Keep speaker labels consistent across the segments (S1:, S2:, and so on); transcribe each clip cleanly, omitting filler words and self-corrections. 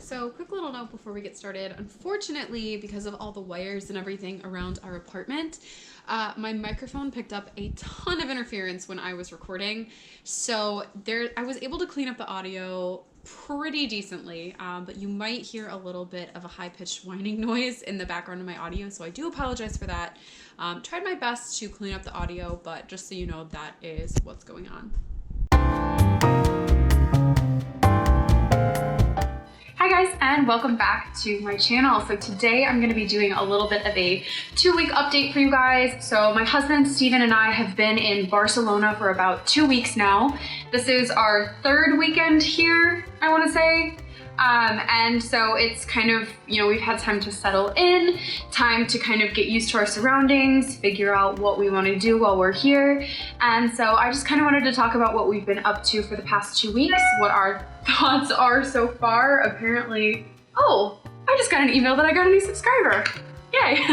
S1: So quick little note before we get started. Unfortunately, because of all the wires and everything around our apartment, my microphone picked up a ton of interference when I was recording. So I was able to clean up the audio pretty decently, but you might hear a little bit of a high-pitched whining noise in the background of my audio, so I do apologize for that. Tried my best to clean up the audio, but just so you know, that is what's going on. Hi guys, and welcome back to my channel. So today I'm going to be doing a little bit of a 2-week update for you guys. So my husband Steven and I have been in Barcelona for about 2 weeks now. This is our 3rd weekend here, I want to say. And so it's kind of, we've had time to settle in, time to kind of get used to our surroundings, figure out what we want to do while we're here. And so I just kind of wanted to talk about what we've been up to for the past 2 weeks, what our thoughts are so far. Apparently, oh, I just got an email that I got a new subscriber. Yay!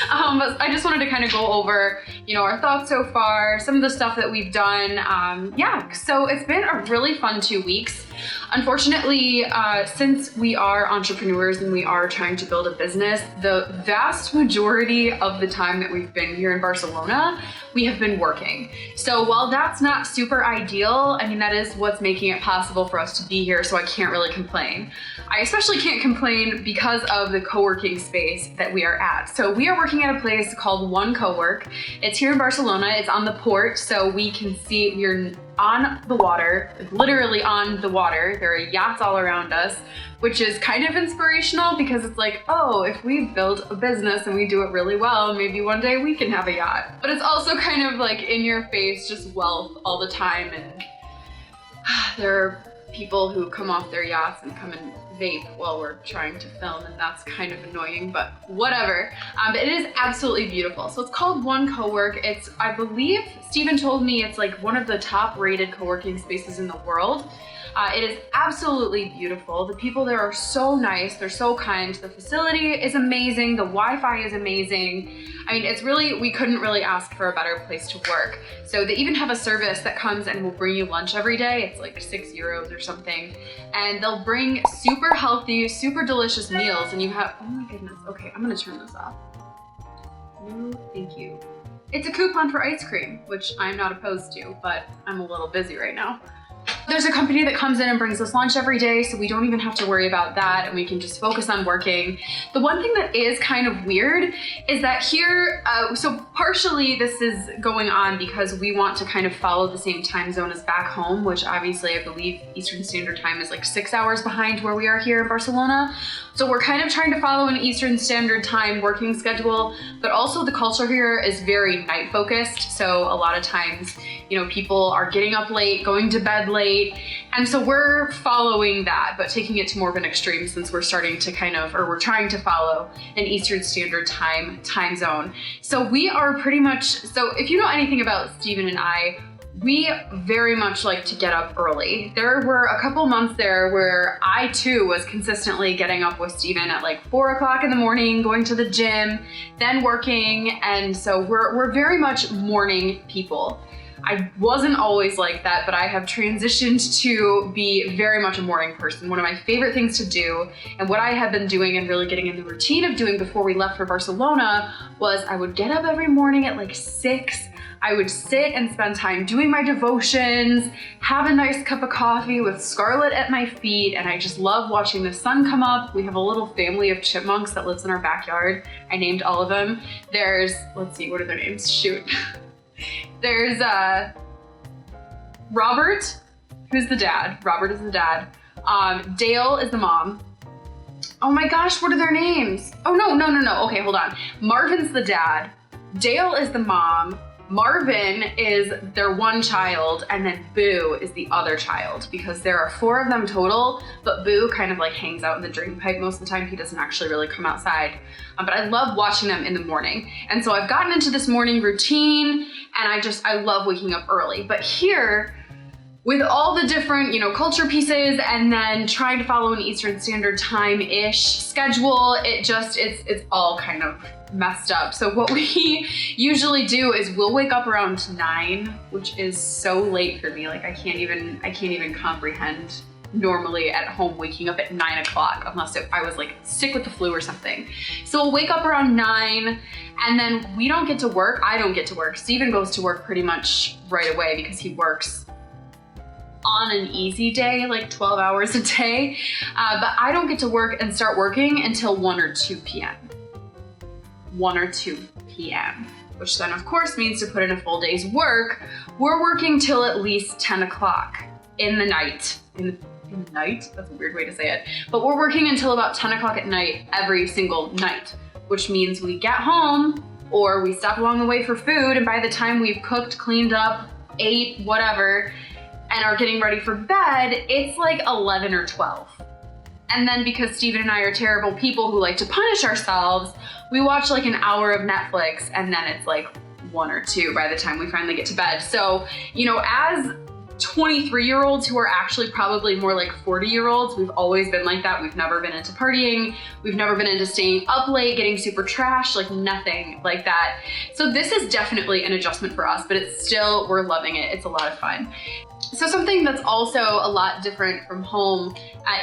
S1: But I just wanted to kind of go over, our thoughts so far, some of the stuff that we've done. Yeah, so it's been a really fun 2 weeks. Unfortunately, since we are entrepreneurs and we are trying to build a business, the vast majority of the time that we've been here in Barcelona, we have been working. So while that's not super ideal, I mean, that is what's making it possible for us to be here, so I can't really complain. I especially can't complain because of the co-working space that we are at. So we are working at a place called One Cowork. It's here in Barcelona, it's on the port, so we can see, we're on the water, literally on the water. There are yachts all around us, which is kind of inspirational because it's like, oh, if we build a business and we do it really well, maybe one day we can have a yacht. But it's also kind of like in your face, just wealth all the time. And there are people who come off their yachts and come and vape while we're trying to film, and that's kind of annoying, but whatever. But it is absolutely beautiful. So it's called One Cowork. It's, I believe, Steven told me it's like one of the top rated co-working spaces in the world. It is absolutely beautiful. The people there are so nice, they're so kind. The facility is amazing, the Wi-Fi is amazing. I mean, it's really, we couldn't really ask for a better place to work. So they even have a service that comes and will bring you lunch every day. It's like €6 or something. And they'll bring super healthy, super delicious meals, and you have, oh my goodness, okay, I'm gonna turn this off. No, thank you. It's a coupon for ice cream, which I'm not opposed to, but I'm a little busy right now. There's a company that comes in and brings us lunch every day, so we don't even have to worry about that, and we can just focus on working. The one thing that is kind of weird is that here, so partially this is going on because we want to kind of follow the same time zone as back home, which obviously I believe Eastern Standard Time is like 6 hours behind where we are here in Barcelona. So we're kind of trying to follow an Eastern Standard Time working schedule, but also the culture here is very night focused. So a lot of times, people are getting up late, going to bed late. And so we're following that, but taking it to more of an extreme since we're starting to we're trying to follow an Eastern Standard Time zone. So we are pretty much, so if you know anything about Steven and I, we very much like to get up early. There were a couple months there where I too was consistently getting up with Steven at like 4 o'clock in the morning, going to the gym, then working. And so we're very much morning people. I wasn't always like that, but I have transitioned to be very much a morning person. One of my favorite things to do, and what I had been doing and really getting in the routine of doing before we left for Barcelona, was I would get up every morning at like 6. I would sit and spend time doing my devotions, have a nice cup of coffee with Scarlett at my feet, and I just love watching the sun come up. We have a little family of chipmunks that lives in our backyard. I named all of them. There's, let's see, what are their names? Shoot. There's Robert, who's the dad. Robert is the dad. Dale is the mom. Oh my gosh, what are their names? Oh no. Okay, hold on. Marvin's the dad. Dale is the mom. Marvin is their one child, and then Boo is the other child, because there are 4 of them total, but Boo kind of like hangs out in the drain pipe most of the time. He doesn't actually really come outside. But I love watching them in the morning. And so I've gotten into this morning routine, and I love waking up early. But here, with all the different, culture pieces, and then trying to follow an Eastern Standard Time-ish schedule, it's all kind of messed up. So what we usually do is we'll wake up around 9, which is so late for me. Like I can't even comprehend normally at home waking up at 9 o'clock unless I was like sick with the flu or something. So we'll wake up around 9 and then we don't get to work. I don't get to work. Steven goes to work pretty much right away because he works on an easy day, like 12 hours a day. But I don't get to work and start working until 1 or 2 p.m. 1 or 2 p.m. which then of course means to put in a full day's work, we're working till at least 10 o'clock in the night. In the night? That's a weird way to say it. But we're working until about 10 o'clock at night every single night, which means we get home or we stop along the way for food, and by the time we've cooked, cleaned up, ate, whatever, and are getting ready for bed, it's like 11 or 12. And then because Steven and I are terrible people who like to punish ourselves, we watch like an hour of Netflix and then it's like 1 or 2 by the time we finally get to bed. So, you know, as 23-year-olds who are actually probably more like 40-year-olds, we've always been like that. We've never been into partying. We've never been into staying up late, getting super trashed, like nothing like that. So this is definitely an adjustment for us, but it's still, we're loving it. It's a lot of fun. So something that's also a lot different from home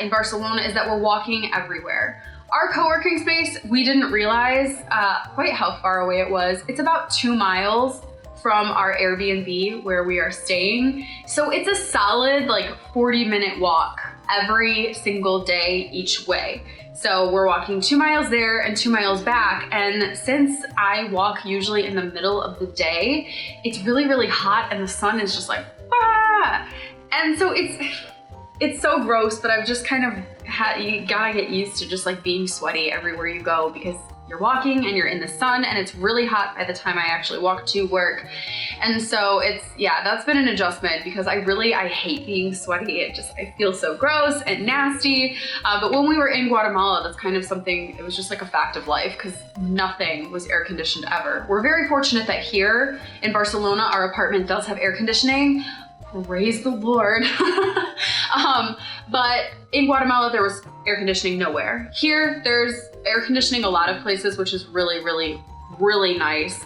S1: in Barcelona is that we're walking everywhere. Our co-working space, we didn't realize quite how far away it was. It's about 2 miles from our Airbnb where we are staying. So it's a solid like 40-minute walk every single day each way. So we're walking 2 miles there and 2 miles back. And since I walk usually in the middle of the day, it's really, really hot and the sun is just like, ah! And so it's so gross, but I've just kind of you gotta get used to just like being sweaty everywhere you go because you're walking and you're in the sun and it's really hot by the time I actually walk to work. And so it's, yeah, that's been an adjustment because I hate being sweaty. I feel so gross and nasty. But when we were in Guatemala, that's kind of something, it was just like a fact of life because nothing was air conditioned ever. We're very fortunate that here in Barcelona, our apartment does have air conditioning. Praise the Lord. But in Guatemala, there was air conditioning nowhere. Here, there's air conditioning a lot of places, which is really, really, really nice.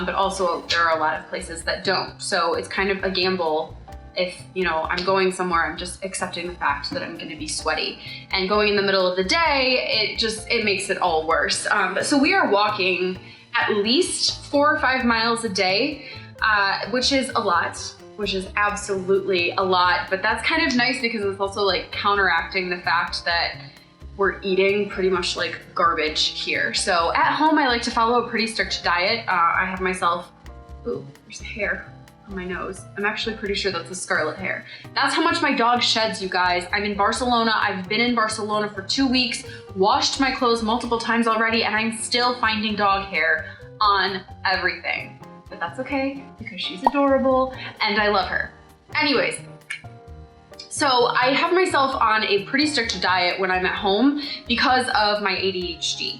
S1: But also there are a lot of places that don't. So it's kind of a gamble. If, you know, I'm going somewhere, I'm just accepting the fact that I'm gonna be sweaty. And going in the middle of the day, it makes it all worse. So we are walking at least 4 or 5 miles a day, which is a lot. Which is absolutely a lot, but that's kind of nice because it's also like counteracting the fact that we're eating pretty much like garbage here. So at home, I like to follow a pretty strict diet. I have myself, ooh, there's hair on my nose. I'm actually pretty sure that's a scarlet hair. That's how much my dog sheds, you guys. I'm in Barcelona. I've been in Barcelona for 2 weeks, washed my clothes multiple times already, and I'm still finding dog hair on everything. But that's okay because she's adorable and I love her. Anyways, so I have myself on a pretty strict diet when I'm at home because of my ADHD.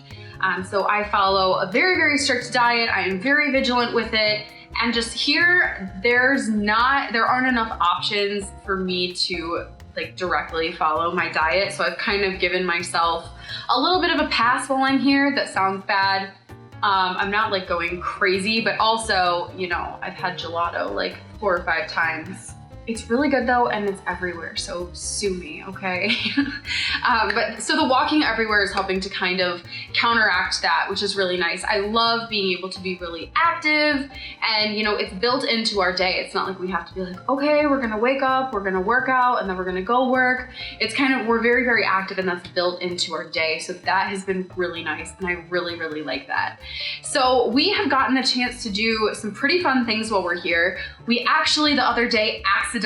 S1: So I follow a very, very strict diet. I am very vigilant with it. And just here, there aren't enough options for me to like directly follow my diet. So I've kind of given myself a little bit of a pass while I'm here. That sounds bad. I'm not like going crazy, but also, you know, I've had gelato like 4 or 5 times. It's really good though, and it's everywhere, so sue me, okay? But so the walking everywhere is helping to kind of counteract that, which is really nice. I love being able to be really active, and you know, it's built into our day. It's not like we have to be like, okay, we're gonna wake up, we're gonna work out, and then we're gonna go work. It's kind of, we're very, very active, and that's built into our day. So that has been really nice, and I really, really like that. So we have gotten the chance to do some pretty fun things while we're here. We actually, the other day, accidentally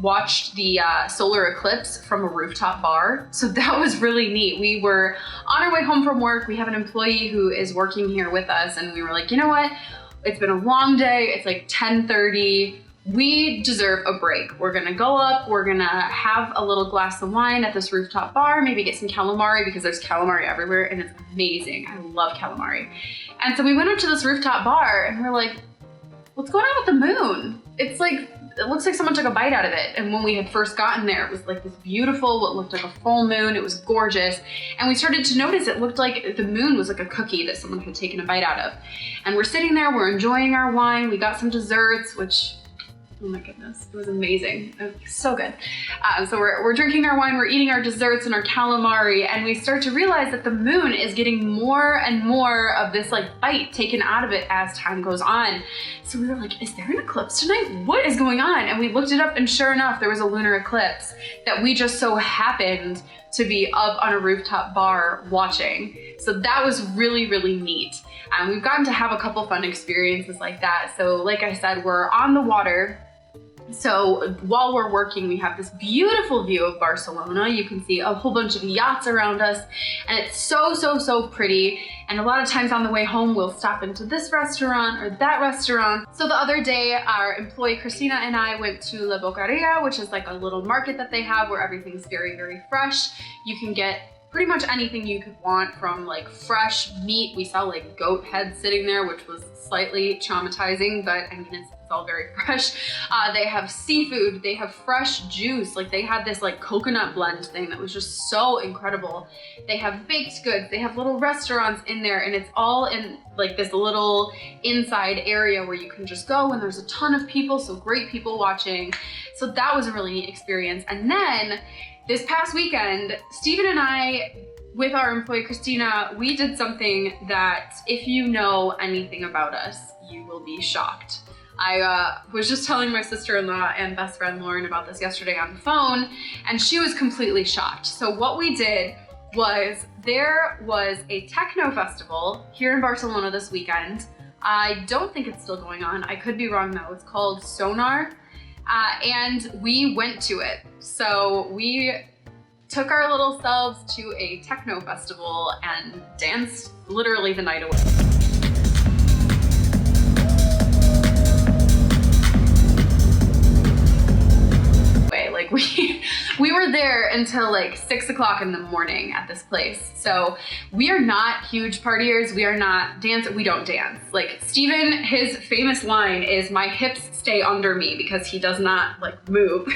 S1: watched the solar eclipse from a rooftop bar. So that was really neat. We were on our way home from work. We have an employee who is working here with us, and we were like, you know what? It's been a long day. It's like 10:30. We deserve a break. We're gonna go up, we're gonna have a little glass of wine at this rooftop bar, maybe get some calamari because there's calamari everywhere and it's amazing. I love calamari. And so we went up to this rooftop bar and we're like, what's going on with the moon? It's like, it looks like someone took a bite out of it. And when we had first gotten there, it was like this beautiful, what looked like a full moon. It was gorgeous. And we started to notice it looked like the moon was like a cookie that someone had taken a bite out of. And we're sitting there, we're enjoying our wine. We got some desserts, which Oh my goodness, it was amazing. It was so good. So we're drinking our wine, we're eating our desserts and our calamari, and we start to realize that the moon is getting more and more of this like bite taken out of it as time goes on. So we were like, is there an eclipse tonight? What is going on? And we looked it up, and sure enough, there was a lunar eclipse that we just so happened to be up on a rooftop bar watching. So that was really, really neat. We've gotten to have a couple fun experiences like that. So like I said, we're on the water. So while we're working, we have this beautiful view of Barcelona. You can see a whole bunch of yachts around us, and it's so, so, so pretty. And a lot of times on the way home, we'll stop into this restaurant or that restaurant. So the other day, our employee Christina and I went to La Boqueria, which is like a little market that they have where everything's very, very fresh. You can get pretty much anything you could want, from like fresh meat. We saw like goat heads sitting there, which was slightly traumatizing, but I mean, it's all very fresh. They have seafood, they have fresh juice. Like they had this like coconut blend thing that was just so incredible. They have baked goods, they have little restaurants in there, and it's all in like this little inside area where you can just go, and there's a ton of people, so great people watching. So that was a really neat experience. And then this past weekend, Steven and I, with our employee Christina, we did something that if you know anything about us, you will be shocked. I was just telling my sister-in-law and best friend Lauren about this yesterday on the phone, and she was completely shocked. So what we did was, there was a techno festival here in Barcelona this weekend. I don't think it's still going on. I could be wrong though. It's called Sonar. And we went to it. So we took our little selves to a techno festival and danced literally the night away. Like we were there until like 6 o'clock in the morning at this place. So we are not huge partiers. We are not we don't dance. Like Steven, his famous line is, "My hips stay under me," because he does not like move.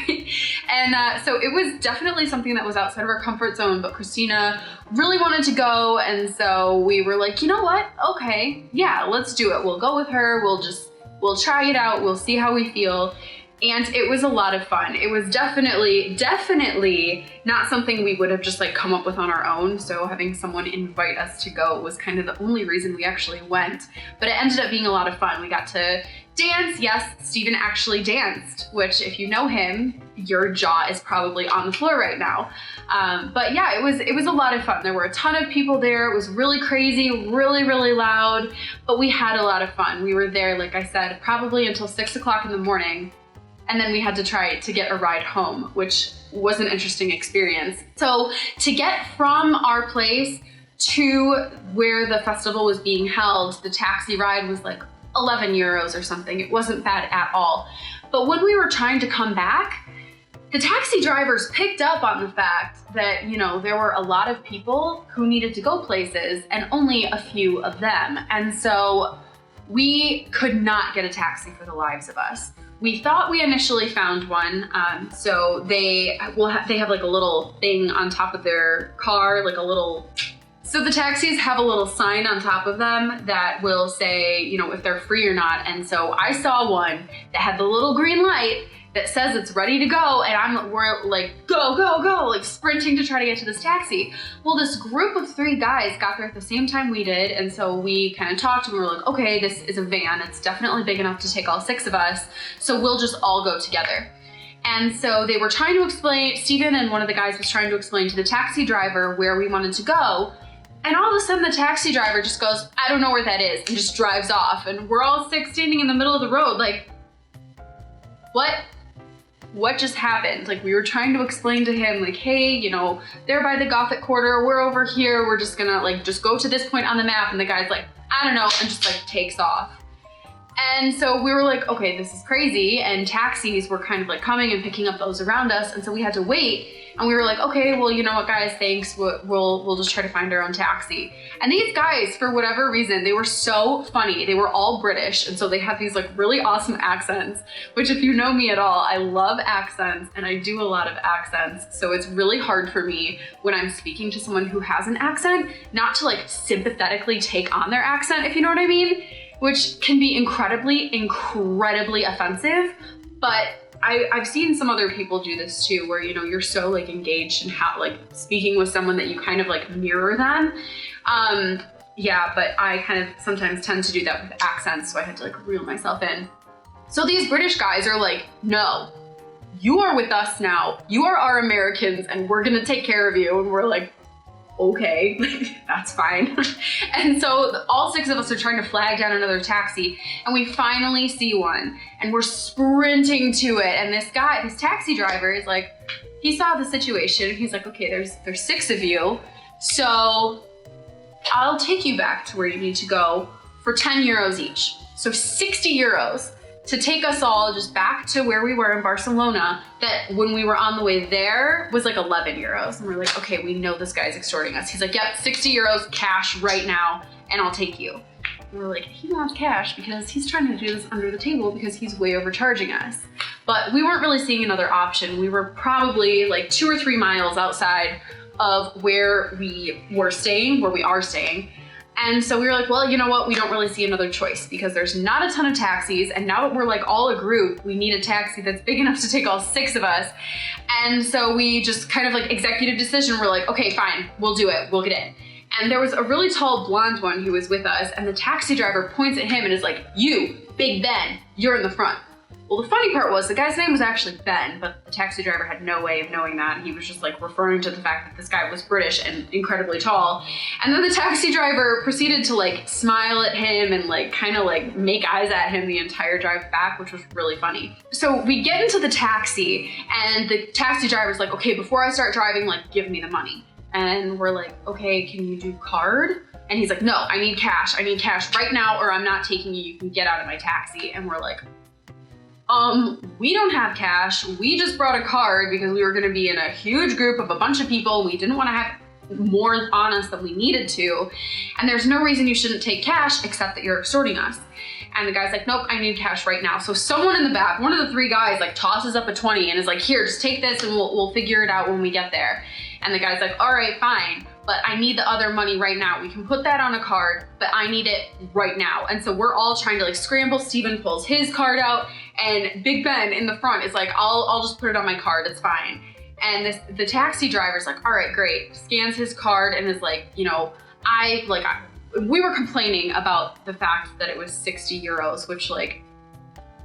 S1: And so it was definitely something that was outside of our comfort zone, but Christina really wanted to go. And so we were like, you know what? Okay, yeah, let's do it. We'll go with her. We'll try it out. We'll see how we feel. And it was a lot of fun. It was definitely not something we would have just like come up with on our own. So having someone invite us to go was kind of the only reason we actually went. But it ended up being a lot of fun. We got to dance. Yes, Steven actually danced, which if you know him, your jaw is probably on the floor right now. But yeah, it was a lot of fun. There were a ton of people there. It was really crazy, really, really loud, but we had a lot of fun. We were there, like I said, probably until 6 o'clock in the morning. And then we had to try to get a ride home, which was an interesting experience. So to get from our place to where the festival was being held, the taxi ride was like 11 euros or something. It wasn't bad at all. But when we were trying to come back, the taxi drivers picked up on the fact that, you know, there were a lot of people who needed to go places and only a few of them. And so we could not get a taxi for the lives of us. We thought we initially found one. So they have like a little thing on top of their car, like a little, so the taxis have a little sign on top of them that will say, you know, if they're free or not. And so I saw one that had the little green light that says it's ready to go, and we're like, go, go, go, like sprinting to try to get to this taxi. Well, this group of 3 guys got there at the same time we did, and so we kind of talked and we were like, okay, this is a van. It's definitely big enough to take all 6 of us, so we'll just all go together. And so they were trying to explain, Steven and one of the guys was trying to explain to the taxi driver where we wanted to go, and all of a sudden the taxi driver just goes, I don't know where that is, and just drives off, and we're all 6 standing in the middle of the road like, what just happened? Like, we were trying to explain to him, like, hey, you know, they're by the Gothic Quarter, we're over here, we're just gonna like just go to this point on the map, and the guy's like, I don't know, and just like takes off. And so we were like, okay, this is crazy, and taxis were kind of like coming and picking up those around us, and so we had to wait, and we were like, okay, well, you know what, guys, thanks, we'll just try to find our own taxi. And these guys, for whatever reason, they were so funny. They were all British, and so they had these like really awesome accents, which if you know me at all, I love accents, and I do a lot of accents, so it's really hard for me when I'm speaking to someone who has an accent, not to like sympathetically take on their accent, if you know what I mean, which can be incredibly, incredibly offensive. But I've seen some other people do this too, where, you know, you're so like engaged and how like speaking with someone that you kind of like mirror them. Yeah, but I kind of sometimes tend to do that with accents, so I had to like reel myself in. So these British guys are like, no, you are with us now. You are our Americans and we're gonna take care of you. And we're like, okay, that's fine. And so all 6 of us are trying to flag down another taxi, and we finally see one, and we're sprinting to it. And this taxi driver is like, he saw the situation, and he's like, okay, there's 6 of you, so I'll take you back to where you need to go for 10 euros each. So 60 euros to take us all just back to where we were in Barcelona, that when we were on the way there was like 11 euros. And we're like, okay, we know this guy's extorting us. He's like, yep, 60 euros cash right now, and I'll take you. And we're like, he wants cash because he's trying to do this under the table because he's way overcharging us. But we weren't really seeing another option. We were probably like 2 or 3 miles outside of where we are staying. And so we were like, well, you know what? We don't really see another choice because there's not a ton of taxis. And now that we're like all a group, we need a taxi that's big enough to take all 6 of us. And so we just kind of like executive decision. We're like, okay, fine, we'll do it. We'll get in. And there was a really tall blonde one who was with us, and the taxi driver points at him and is like, you, Big Ben, you're in the front. Well, the funny part was the guy's name was actually Ben, but the taxi driver had no way of knowing that. He was just like referring to the fact that this guy was British and incredibly tall. And then the taxi driver proceeded to like smile at him and like kind of like make eyes at him the entire drive back, which was really funny. So we get into the taxi, and the taxi driver's like, okay, before I start driving, like give me the money. And we're like, okay, can you do card? And he's like, no, I need cash right now, or I'm not taking you. You can get out of my taxi. And we're like, we don't have cash. We just brought a card because we were gonna be in a huge group of a bunch of people. We didn't wanna have more on us than we needed to. And there's no reason you shouldn't take cash except that you're extorting us. And the guy's like, nope, I need cash right now. So someone in the back, one of the 3 guys like tosses up a 20 and is like, here, just take this and we'll figure it out when we get there. And the guy's like, all right, fine, but I need the other money right now. We can put that on a card, but I need it right now. And so we're all trying to like scramble. Steven pulls his card out, and Big Ben in the front is like, I'll just put it on my card, it's fine. And the taxi driver's like, all right, great. Scans his card and is like, you know, we were complaining about the fact that it was 60 euros, which like,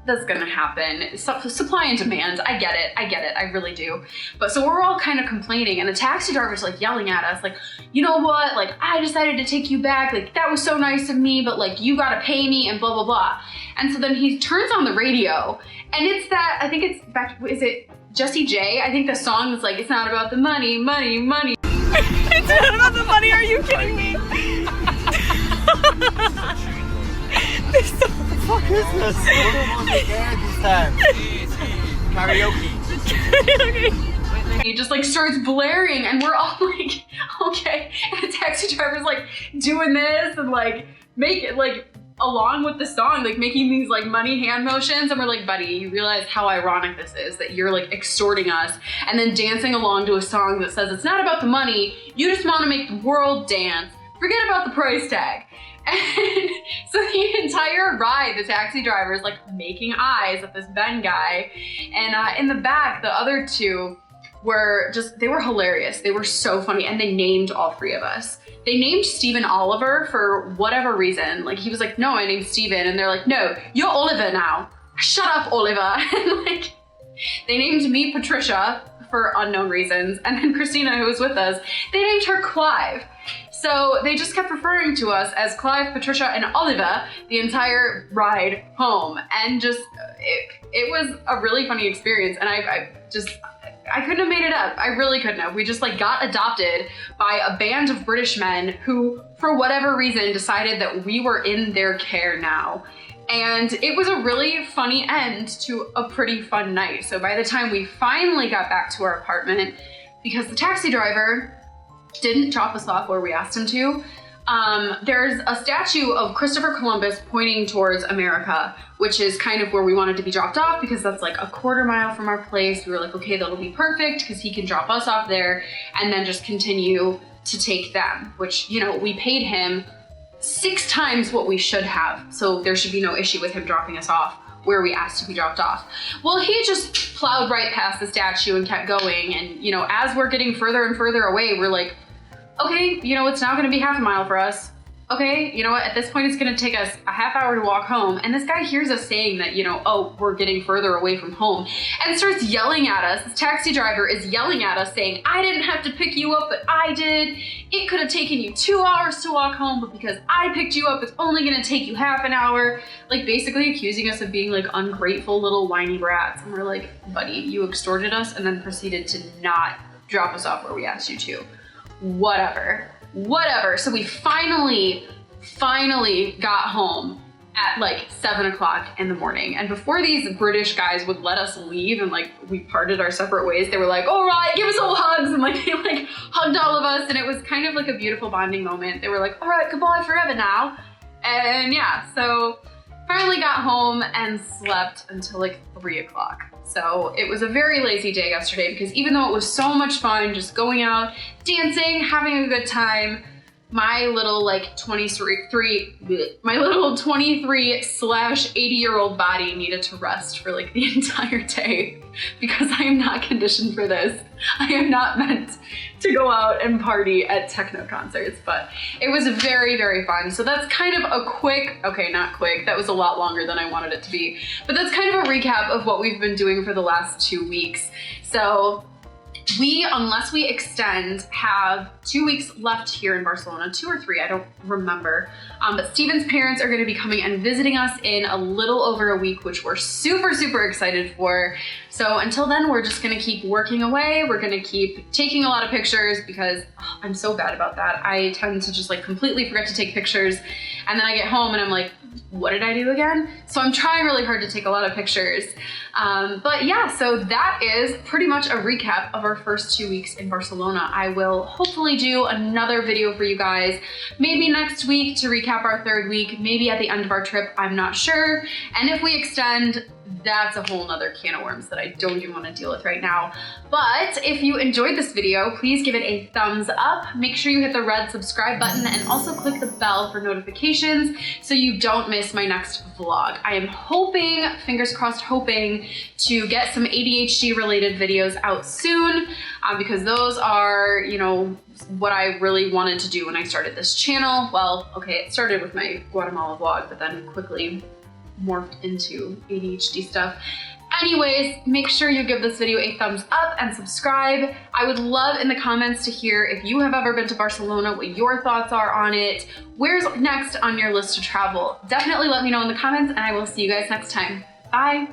S1: that's gonna happen. Supply and demand, I get it, I really do. But so we're all kind of complaining, and the taxi driver's like yelling at us, like, you know what, like I decided to take you back, like that was so nice of me, but like you gotta pay me and blah, blah, blah. And so then he turns on the radio, and it's that, I think it's back, is it Jessie J? I think the song is like, it's not about the money, money, money.
S2: It's not about the money, are you kidding me?
S3: What the fuck is this? Karaoke.
S1: He just like starts blaring, and we're all like, okay. And the taxi driver's like doing this and like make it like along with the song, like making these like money hand motions. And we're like, buddy, you realize how ironic this is, that you're like extorting us and then dancing along to a song that says it's not about the money, you just want to make the world dance. Forget about the price tag. And so the entire ride, the taxi driver is like making eyes at this Ben guy. And in the back, the other 2 were just, they were hilarious. They were so funny. And they named all 3 of us. They named Steven Oliver for whatever reason. Like he was like, no, my name's Steven. And they're like, no, you're Oliver now. Shut up, Oliver. And like, they named me Patricia for unknown reasons. And then Christina, who was with us, they named her Clive. So they just kept referring to us as Clive, Patricia, and Oliver the entire ride home. And just, it was a really funny experience. And I couldn't have made it up. I really couldn't have. We just like got adopted by a band of British men who, for whatever reason, decided that we were in their care now. And it was a really funny end to a pretty fun night. So by the time we finally got back to our apartment, because the taxi driver didn't drop us off where we asked him to, there's a statue of Christopher Columbus pointing towards America, which is kind of where we wanted to be dropped off because that's like a quarter mile from our place. We were like, okay, that'll be perfect because he can drop us off there and then just continue to take them, which, you know, we paid him 6 times what we should have. So there should be no issue with him dropping us off where we asked to be dropped off. Well, he just plowed right past the statue and kept going. And, you know, as we're getting further and further away, we're like, okay, you know, it's now gonna be half a mile for us. Okay, you know what, at this point it's gonna take us a half hour to walk home. And this guy hears us saying that, you know, oh, we're getting further away from home, and starts yelling at us. This taxi driver is yelling at us saying, I didn't have to pick you up, but I did. It could have taken you 2 hours to walk home, but because I picked you up, it's only gonna take you half an hour. Like basically accusing us of being like ungrateful little whiny brats. And we're like, buddy, you extorted us and then proceeded to not drop us off where we asked you to. Whatever. So we finally got home at like 7 o'clock in the morning. And before these British guys would let us leave and like we parted our separate ways, they were like, all right, give us all hugs. And like they like hugged all of us. And it was kind of like a beautiful bonding moment. They were like, all right, goodbye forever now. And yeah, so finally got home and slept until like 3 o'clock. So it was a very lazy day yesterday because even though it was so much fun just going out, dancing, having a good time, my little like 23/80-year-old body needed to rest for like the entire day because I am not conditioned for this. I am not meant to go out and party at techno concerts, but it was very, very fun. So that's kind of a quick, okay, not quick, that was a lot longer than I wanted it to be, but that's kind of a recap of what we've been doing for the last 2 weeks. So we, unless we extend, have 2 weeks left here in Barcelona, 2 or 3, I don't remember. But Steven's parents are gonna be coming and visiting us in a little over a week, which we're super, super excited for. So until then, we're just gonna keep working away. We're gonna keep taking a lot of pictures because I'm so bad about that. I tend to just like completely forget to take pictures. And then I get home and I'm like, what did I do again? So I'm trying really hard to take a lot of pictures. But yeah, so that is pretty much a recap of our first 2 weeks in Barcelona. I will hopefully do another video for you guys, maybe next week to recap our 3rd week, maybe at the end of our trip, I'm not sure. And if we extend, that's a whole nother can of worms that I don't even want to deal with right now. But if you enjoyed this video, please give it a thumbs up. Make sure you hit the red subscribe button and also click the bell for notifications so you don't miss my next vlog. I am hoping, fingers crossed, hoping to get some ADHD related videos out soon because those are, you know, what I really wanted to do when I started this channel. Well, okay, it started with my Guatemala vlog, but then quickly morphed into ADHD stuff. Anyways, make sure you give this video a thumbs up and subscribe. I would love in the comments to hear if you have ever been to Barcelona, what your thoughts are on it. Where's next on your list to travel? Definitely let me know in the comments and I will see you guys next time. Bye.